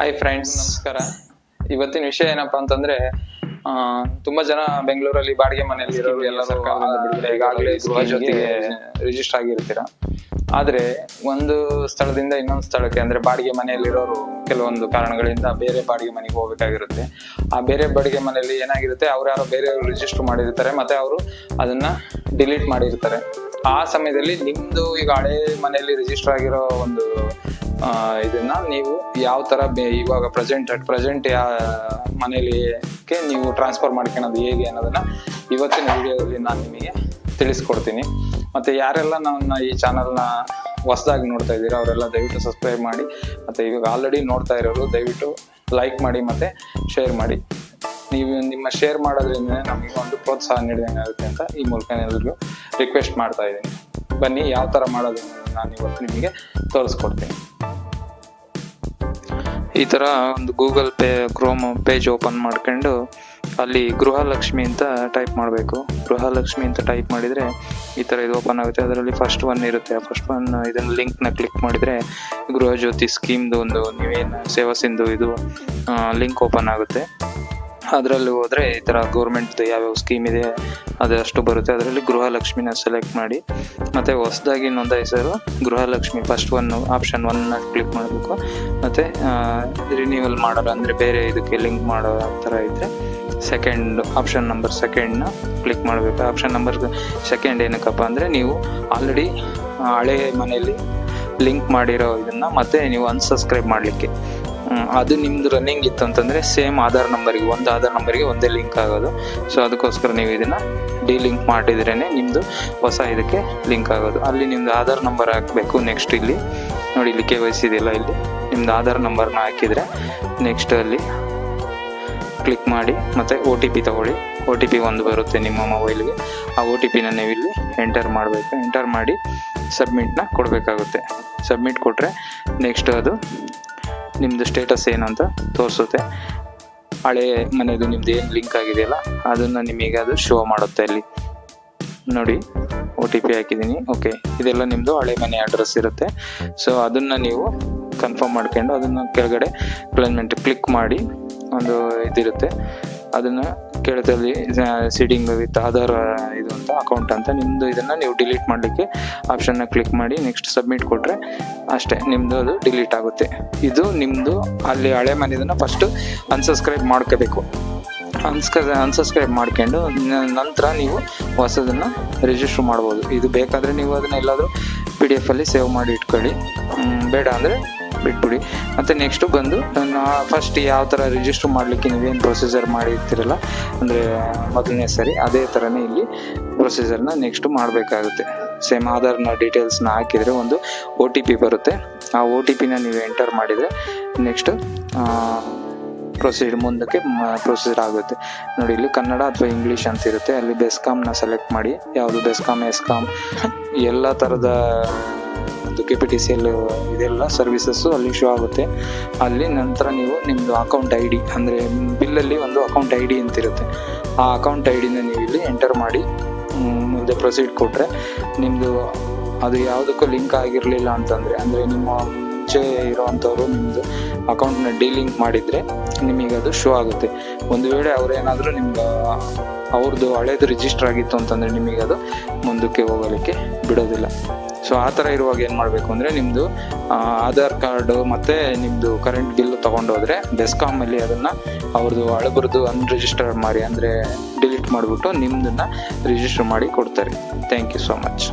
Hi friends, ನಮಸ್ಕಾರ. ಇವತ್ತಿನ ವಿಷಯ ಏನಪ್ಪಾ ಅಂತಂದ್ರೆ, ತುಂಬಾ ಜನ ಬೆಂಗಳೂರಲ್ಲಿ ಬಾಡಿಗೆ ಮನೆಯಲ್ಲಿ ಇರೋರು ಎಲ್ಲ ಸರ್ಕಾರದಿಂದ ಬಿಡುಗಡೆ ಈಗಾಗಲೇ ಗೃಹ ಜೊತೆಗೆ ರಿಜಿಸ್ಟರ್ ಆಗಿರ್ತೀರಾ. ಆದ್ರೆ ಒಂದು ಸ್ಥಳದಿಂದ ಇನ್ನೊಂದು ಸ್ಥಳಕ್ಕೆ ಅಂದ್ರೆ ಬಾಡಿಗೆ ಮನೆಯಲ್ಲಿರೋರು ಕೆಲವೊಂದು ಕಾರಣಗಳಿಂದ ಬೇರೆ ಬಾಡಿಗೆ ಮನೆಗೆ ಹೋಗ್ಬೇಕಾಗಿರುತ್ತೆ. ಆ ಬೇರೆ ಬಾಡಿಗೆ ಮನೆಯಲ್ಲಿ ಏನಾಗಿರುತ್ತೆ, ಅವ್ರು ಯಾರೋ ಬೇರೆಯವರು ರಿಜಿಸ್ಟರ್ ಮಾಡಿರ್ತಾರೆ, ಮತ್ತೆ ಅವರು ಅದನ್ನ ಡಿಲೀಟ್ ಮಾಡಿರ್ತಾರೆ. ಆ ಸಮಯದಲ್ಲಿ ನಿಮ್ದು ಈಗ ಹಳೆ ಮನೆಯಲ್ಲಿ ರಿಜಿಸ್ಟರ್ ಆಗಿರೋ ಒಂದು ಇದನ್ನ ನೀವು ಯಾವ ತರ ಇವಾಗ ಪ್ರೆಸೆಂಟ್ ಮನೆಯಲ್ಲಿ ನೀವು ಟ್ರಾನ್ಸ್ಫರ್ ಮಾಡ್ಕೊಳ್ಳೋದು ಹೇಗೆ ಅನ್ನೋದನ್ನ ಇವತ್ತಿನ ವಿಡಿಯೋದಲ್ಲಿ ನಾನು ನಿಮಗೆ ತಿಳಿಸ್ಕೊಡ್ತೀನಿ. ಮತ್ತೆ ಯಾರೆಲ್ಲ ನನ್ನ ಈ ಚಾನಲ್ನ ಹೊಸದಾಗಿ ನೋಡ್ತಾ ಇದ್ದೀರಾ ಅವರೆಲ್ಲ ದಯವಿಟ್ಟು ಸಬ್ಸ್ಕ್ರೈಬ್ ಮಾಡಿ, ಮತ್ತೆ ಇವಾಗ ಆಲ್ರೆಡಿ ನೋಡ್ತಾ ಇರೋರು ದಯವಿಟ್ಟು ಲೈಕ್ ಮಾಡಿ ಮತ್ತೆ ಶೇರ್ ಮಾಡಿ. ನೀವು ನಿಮ್ಮ ಶೇರ್ ಮಾಡೋದ್ರಿಂದ ನಮಗೆ ಒಂದು ಪ್ರೋತ್ಸಾಹ ನೀಡಿದಂಗೆ ಆಗುತ್ತೆ ಅಂತ ಈ ಮೂಲಕ ಎಲ್ಲರಿಗೂ ರಿಕ್ವೆಸ್ಟ್ ಮಾಡ್ತಾ ಇದ್ದೀನಿ. ಬನ್ನಿ, ಯಾವ ಥರ ಮಾಡೋದು ನಾನು ಇವತ್ತು ನಿಮಗೆ ತೋರಿಸ್ಕೊಡ್ತೀನಿ. ಈ ಥರ ಒಂದು ಗೂಗಲ್ ಕ್ರೋಮ್ ಪೇಜ್ ಓಪನ್ ಮಾಡ್ಕೊಂಡು ಅಲ್ಲಿ ಗೃಹಲಕ್ಷ್ಮಿ ಅಂತ ಟೈಪ್ ಮಾಡಬೇಕು. ಗೃಹಲಕ್ಷ್ಮಿ ಅಂತ ಟೈಪ್ ಮಾಡಿದರೆ ಈ ಥರ ಇದು ಓಪನ್ ಆಗುತ್ತೆ. ಅದರಲ್ಲಿ ಫಸ್ಟ್ ಒನ್ ಇರುತ್ತೆ. ಆ ಫಸ್ಟ್ ಒನ್ ಇದನ್ನು ಲಿಂಕ್ನ ಕ್ಲಿಕ್ ಮಾಡಿದರೆ ಗೃಹ ಜ್ಯೋತಿ ಸ್ಕೀಮ್ದು ಒಂದು ನೀವೇನು ಸೇವಾಸಿಂದು ಇದು ಲಿಂಕ್ ಓಪನ್ ಆಗುತ್ತೆ. ಅದರಲ್ಲಿ ಹೋದರೆ ಈ ಥರ ಗೌರ್ಮೆಂಟ್ದು ಯಾವ್ಯಾವ ಸ್ಕೀಮ್ ಇದೆ ಅದಷ್ಟು ಬರುತ್ತೆ. ಅದರಲ್ಲಿ ಗೃಹಲಕ್ಷ್ಮಿನ ಸೆಲೆಕ್ಟ್ ಮಾಡಿ ಮತ್ತು ಹೊಸದಾಗಿ ನೋಂದಾಯಿಸಲು ಗೃಹಲಕ್ಷ್ಮಿ ಫಸ್ಟ್ ಆಪ್ಷನ್ 1ನ ಕ್ಲಿಕ್ ಮಾಡಬೇಕು. ಮತ್ತು ರಿನ್ಯೂವಲ್ ಮಾಡೋರು ಅಂದರೆ ಬೇರೆ ಇದಕ್ಕೆ ಲಿಂಕ್ ಮಾಡೋ ಥರ ಇದ್ದರೆ ಆಪ್ಷನ್ ನಂಬರ್ 2ನ ಕ್ಲಿಕ್ ಮಾಡಬೇಕು. ಆಪ್ಷನ್ ನಂಬರ್ 2 ಏನಕ್ಕಪ್ಪ ಅಂದರೆ ನೀವು ಆಲ್ರೆಡಿ ಹಳೆ ಮನೆಯಲ್ಲಿ ಲಿಂಕ್ ಮಾಡಿರೋ ಇದನ್ನು ಮತ್ತೆ ನೀವು ಅನ್ಸಬ್ಸ್ಕ್ರೈಬ್ ಮಾಡಲಿಕ್ಕೆ, ಅದು ನಿಮ್ದು ರನ್ನಿಂಗ್ ಇತ್ತು ಅಂತಂದರೆ ಸೇಮ್ ಆಧಾರ್ ನಂಬರಿಗೆ ಒಂದೇ ಲಿಂಕ್ ಆಗೋದು. ಸೊ ಅದಕ್ಕೋಸ್ಕರ ನೀವು ಇದನ್ನು ಲಿಂಕ್ ಮಾಡಿದ್ರೇ ನಿಮ್ಮದು ಹೊಸ ಇದಕ್ಕೆ ಲಿಂಕ್ ಆಗೋದು. ಅಲ್ಲಿ ನಿಮ್ಮದು ಆಧಾರ್ ನಂಬರ್ ಹಾಕಬೇಕು. ನೆಕ್ಸ್ಟ್ ಇಲ್ಲಿ ನೋಡಿ, ಇಲ್ಲಿ KYC ಇದೆಯಲ್ಲ, ಇಲ್ಲಿ ನಿಮ್ಮದು ಆಧಾರ್ ನಂಬರ್ನ ಹಾಕಿದರೆ ನೆಕ್ಸ್ಟ್ ಅಲ್ಲಿ ಕ್ಲಿಕ್ ಮಾಡಿ ಮತ್ತು OTP ತಗೊಳ್ಳಿ. OTP ಒಂದು ಬರುತ್ತೆ ನಿಮ್ಮ ಮೊಬೈಲ್ಗೆ. ಆ OTPನ ನೀವು ಇಲ್ಲಿ ಎಂಟರ್ ಮಾಡಬೇಕು. ಎಂಟರ್ ಮಾಡಿ ಸಬ್ಮಿಟ್ನ ಕೊಡಬೇಕಾಗುತ್ತೆ. ಸಬ್ಮಿಟ್ ಕೊಟ್ಟರೆ ನೆಕ್ಸ್ಟ್ ಅದು ನಿಮ್ಮದು ಸ್ಟೇಟಸ್ ಏನು ಅಂತ ತೋರಿಸುತ್ತೆ. ಹಳೆ ಮನೆಯದು ನಿಮ್ದು ಏನು ಲಿಂಕ್ ಆಗಿದೆಯಲ್ಲ ಅದನ್ನು ನಿಮಗೆ ಅದು ಶೋ ಮಾಡುತ್ತೆ. ಅಲ್ಲಿ ನೋಡಿ, OTP ಹಾಕಿದ್ದೀನಿ. ಓಕೆ, ಇದೆಲ್ಲ ನಿಮ್ಮದು ಹಳೆ ಮನೆ ಅಡ್ರೆಸ್ ಇರುತ್ತೆ. ಸೊ ಅದನ್ನು ನೀವು ಕನ್ಫರ್ಮ್ ಮಾಡ್ಕೊಂಡು ಅದನ್ನು ಕೆಳಗಡೆ ಕ್ಲೈಮೆಂಟ್ ಕ್ಲಿಕ್ ಮಾಡಿ ಒಂದು ಇದಿರುತ್ತೆ, ಅದನ್ನು ಕೆಳದಲ್ಲಿ ಸೀಡಿಂಗ್ ವಿತ್ ಆಧಾರ್ ಇದು ಅಂತ ಅಕೌಂಟ್ ಅಂತ ನಿಮ್ಮದು ಇದನ್ನು ನೀವು ಡಿಲೀಟ್ ಮಾಡಲಿಕ್ಕೆ ಆಪ್ಷನ್ನ ಕ್ಲಿಕ್ ಮಾಡಿ ನೆಕ್ಸ್ಟ್ ಸಬ್ಮಿಟ್ ಕೊಟ್ಟರೆ ಅಷ್ಟೇ, ನಿಮ್ಮದು ಅದು ಡಿಲೀಟ್ ಆಗುತ್ತೆ. ಇದು ನಿಮ್ಮದು ಅಲ್ಲಿ ಹಳೆ ಮನೆಯದನ್ನು ಫಸ್ಟು ಅನ್ಸಬ್ಸ್ಕ್ರೈಬ್ ಮಾಡ್ಕೋಬೇಕು. ಅನ್ಸಬ್ಸ್ಕ್ರೈಬ್ ಮಾಡ್ಕೊಂಡು ನಂತರ ನೀವು ಹೊಸದನ್ನು ರಿಜಿಸ್ಟರ್ ಮಾಡ್ಬೋದು. ಇದು ಬೇಕಾದರೆ ನೀವು ಅದನ್ನ ಎಲ್ಲಾದರೂ PDF ಅಲ್ಲಿ ಸೇವ್ ಮಾಡಿ ಇಟ್ಕೊಳ್ಳಿ, ಬೇಡ ಅಂದರೆ ಬಿಟ್ಬಿಡಿ. ಮತ್ತು ನೆಕ್ಸ್ಟು ಬಂದು ಫಸ್ಟ್ ಯಾವ ಥರ ರಿಜಿಸ್ಟರ್ ಮಾಡಲಿಕ್ಕೆ ನೀವೇನು ಪ್ರೊಸೀಜರ್ ಮಾಡಿರ್ತೀರಲ್ಲ, ಅಂದರೆ ಮೊದಲನೇ ಸರಿ ಅದೇ ಥರನೇ ಇಲ್ಲಿ ಪ್ರೊಸೀಜರ್ನ ನೆಕ್ಸ್ಟು ಮಾಡಬೇಕಾಗುತ್ತೆ. ಸೇಮ್ ಆಧಾರ್ನ ಡೀಟೇಲ್ಸ್ನ ಹಾಕಿದರೆ ಒಂದು OTP ಬರುತ್ತೆ. ಆ OTPನ ನೀವು ಎಂಟರ್ ಮಾಡಿದರೆ ನೆಕ್ಸ್ಟ್ ಮುಂದಕ್ಕೆ ಪ್ರೊಸೀಜರ್ ಆಗುತ್ತೆ. ನೋಡಿ, ಇಲ್ಲಿ ಕನ್ನಡ ಅಥವಾ ಇಂಗ್ಲೀಷ್ ಅಂತ ಇರುತ್ತೆ. ಅಲ್ಲಿ ಬೆಸ್ಕಾಮ್ನ ಸೆಲೆಕ್ಟ್ ಮಾಡಿ, ಯಾವುದು ಬೆಸ್ಕಾಮ್, ಎಸ್ಕಾಮ್ ಎಲ್ಲ ಥರದ KPTCL ಇದೆಲ್ಲ ಸರ್ವಿಸಸ್ಸು ಅಲ್ಲಿ ಶೋ ಆಗುತ್ತೆ. ಅಲ್ಲಿ ನಂತರ ನೀವು ನಿಮ್ಮದು ಅಕೌಂಟ್ ID ಅಂದರೆ ಬಿಲ್ಲಲ್ಲಿ ಒಂದು ಅಕೌಂಟ್ ID ಅಂತ ಇರುತ್ತೆ. ಆ ಅಕೌಂಟ್ IDನ ನೀವು ಇಲ್ಲಿ ಎಂಟರ್ ಮಾಡಿ ಮುಂದೆ ಪ್ರೊಸೀಡ್ ಕೊಟ್ಟರೆ ನಿಮ್ಮದು ಅದು ಯಾವುದಕ್ಕೂ ಲಿಂಕ್ ಆಗಿರಲಿಲ್ಲ ಅಂತಂದರೆ, ಅಂದರೆ ನಿಮ್ಮ ಮುಂಚೆ ಇರೋವಂಥವ್ರು ನಿಮ್ಮದು ಅಕೌಂಟ್ನ ಲಿಂಕ್ ಮಾಡಿದರೆ ನಿಮಗೆ ಅದು ಶೋ ಆಗುತ್ತೆ. ಒಂದು ವೇಳೆ ಅವರೇನಾದರೂ ನಿಮ್ಗೆ ಅವ್ರದ್ದು ಹಳೇದು ರಿಜಿಸ್ಟರ್ ಆಗಿತ್ತು ಅಂತಂದರೆ ನಿಮಗೆ ಅದು ಮುಂದಕ್ಕೆ ಹೋಗಲಿಕ್ಕೆ ಬಿಡೋದಿಲ್ಲ. ಸೊ ಆ ಥರ ಇರುವಾಗ ಏನು ಮಾಡಬೇಕು ಅಂದರೆ, ನಿಮ್ಮದು ಆಧಾರ್ ಕಾರ್ಡು ಮತ್ತು ನಿಮ್ಮದು ಕರೆಂಟ್ ಬಿಲ್ ತೊಗೊಂಡೋದ್ರೆ ಬೆಸ್ಕಾಮಲ್ಲಿ ಅದನ್ನು ಅವ್ರದ್ದು ಹಳಬರದು ಅನ್ರಿಜಿಸ್ಟರ್ ಮಾಡಿ, ಅಂದರೆ ಡಿಲೀಟ್ ಮಾಡಿಬಿಟ್ಟು ನಿಮ್ಮದನ್ನು ರಿಜಿಸ್ಟರ್ ಮಾಡಿ ಕೊಡ್ತಾರೆ. Thank you so much.